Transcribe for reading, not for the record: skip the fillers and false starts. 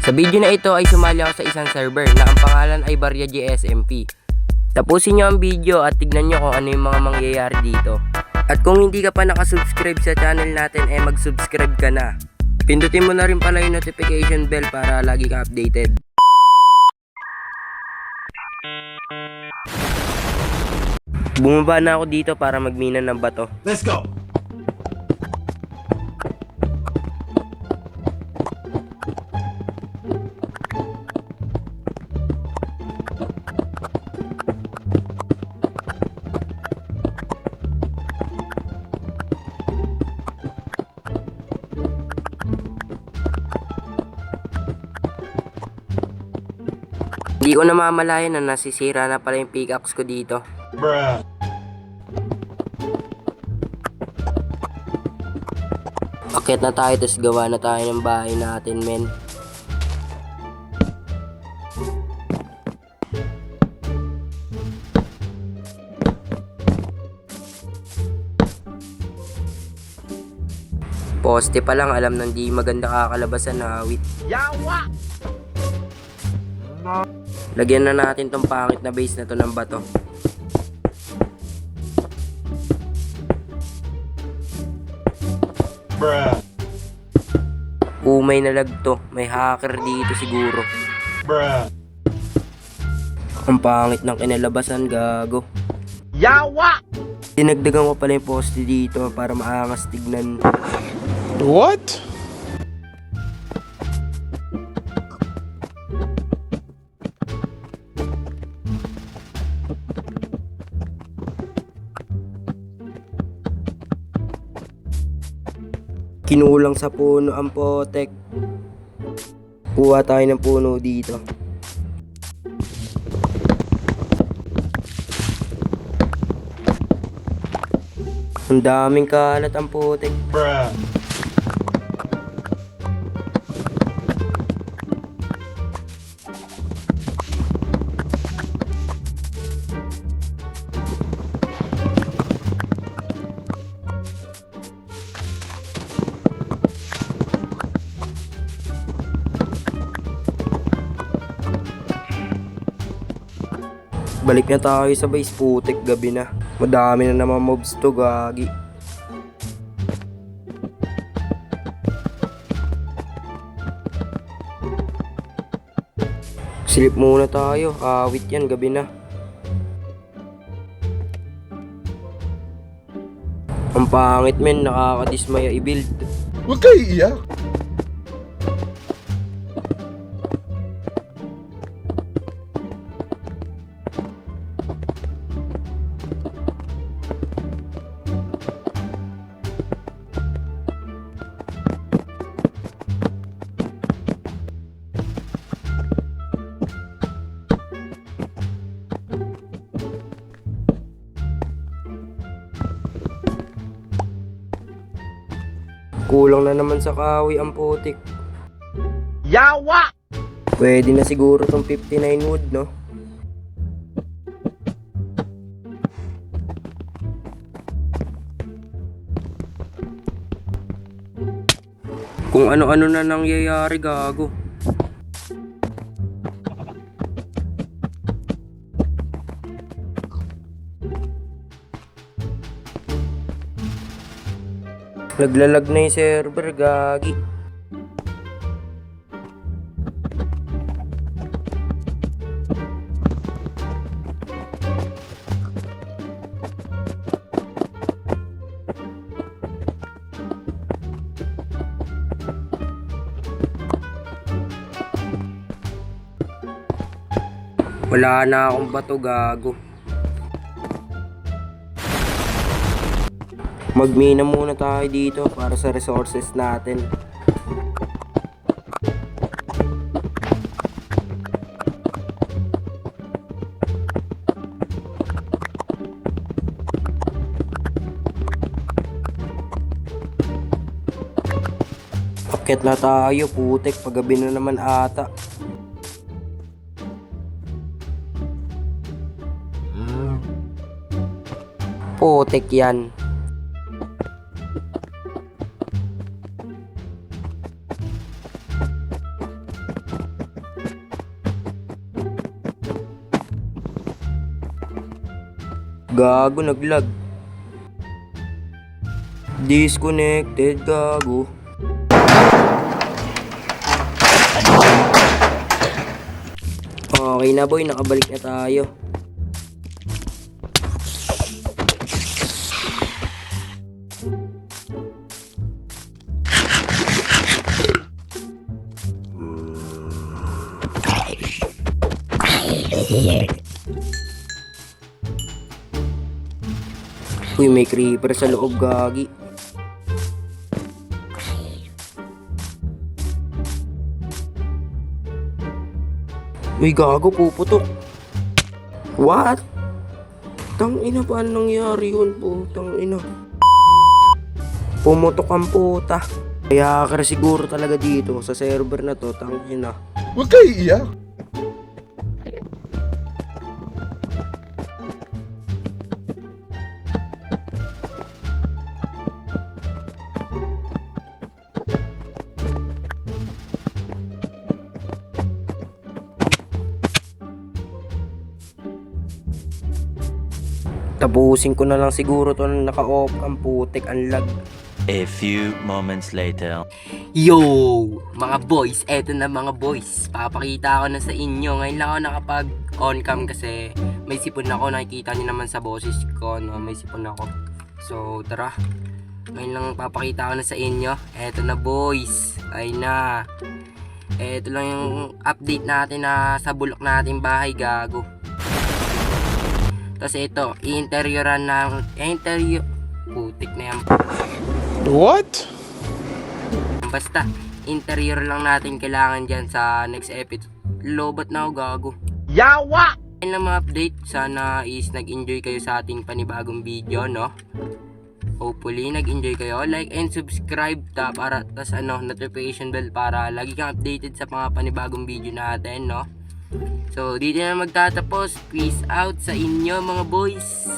Sa video na ito ay sumali ako sa isang server na ang pangalan ay Barya GSMP. Tapusin nyo ang video at tignan nyo kung ano yung mga mangyayari dito. At kung hindi ka pa nakasubscribe sa channel natin mag-subscribe ka na. Pindutin mo na rin pala yung notification bell para lagi ka updated. Bumaba na ako dito para magmina ng bato. Let's go! Hindi ko namamalayan na nasisira na pala yung pickaxe ko dito. Bruh. Akit na tayo, tapos gawa na tayo ng bahay natin, men. Poste pa lang, alam nang di maganda kakalabasan na awit. Yawa! Lagyan na natin tong pangit na base na to ng bato. Bruh. Umay na lag to. May hacker dito siguro. Bruh. Ang pangit ng kinalabasan, gago. Yawa! Dinagdagan ko pala yung poste dito para maangas tignan. What? Kinulang sa puno ang potek. Kuha tayo ng puno dito. Ang daming kalat ang potek. Bruh. Balik na tayo sa base, putek, gabi na. Madami na naman mobs to, gagi. Silip muna tayo, awit yan, gabi na. Ang pangit, men, nakakadismaya i-build. Huwag kayo iiyak. Kulang na naman sa kahoy ang putik. Yawa! Pwede na siguro tong 59 wood, no? Kung ano-ano na nangyayari, gago. Naglalag na yung server, gagi. Wala na akong bato, gago. Magmina muna tayo dito para sa resources natin. Akit na tayo, putek, paggabi na naman ata. Putek yan. Gago, naglag. Disconnected, gago. Okay na boy, nakabalik na tayo. Uy, may creeper sa loob, gagi. Uy, gago, puputok. What? Tangina, paano nangyari yun? Putang ina. Pumutok ang puta. Kaya hacker siguro talaga dito sa server na to, tangina. Huwag kayo iiyak. Tapusin ko na lang siguro to na naka-off ang putik, ang lag. A few moments later. Yo! Mga boys, eto na mga boys. Papakita ko na sa inyo. Ngayon lang ako nakapag on-cam kasi may sipon ako. Nakikita niyo naman sa boses ko, no? May sipon ako. So, tara. Ngayon lang papakita ko na sa inyo. Eto na boys. Ay na. Eto lang yung update natin na sa bulok natin bahay, gago. Tapos ito, i-interioran na, putik na yan. What? Basta, interior lang natin kailangan dyan sa next episode. Lobot na ako, gago. Yawa! Ayun lang mga update. Sana is nag-enjoy kayo sa ating panibagong video, no? Hopefully, nag-enjoy kayo. Like and subscribe para, tas notification bell para lagi kang updated sa mga panibagong video natin, no? So, dito na magtatapos. Peace out sa inyo, mga boys.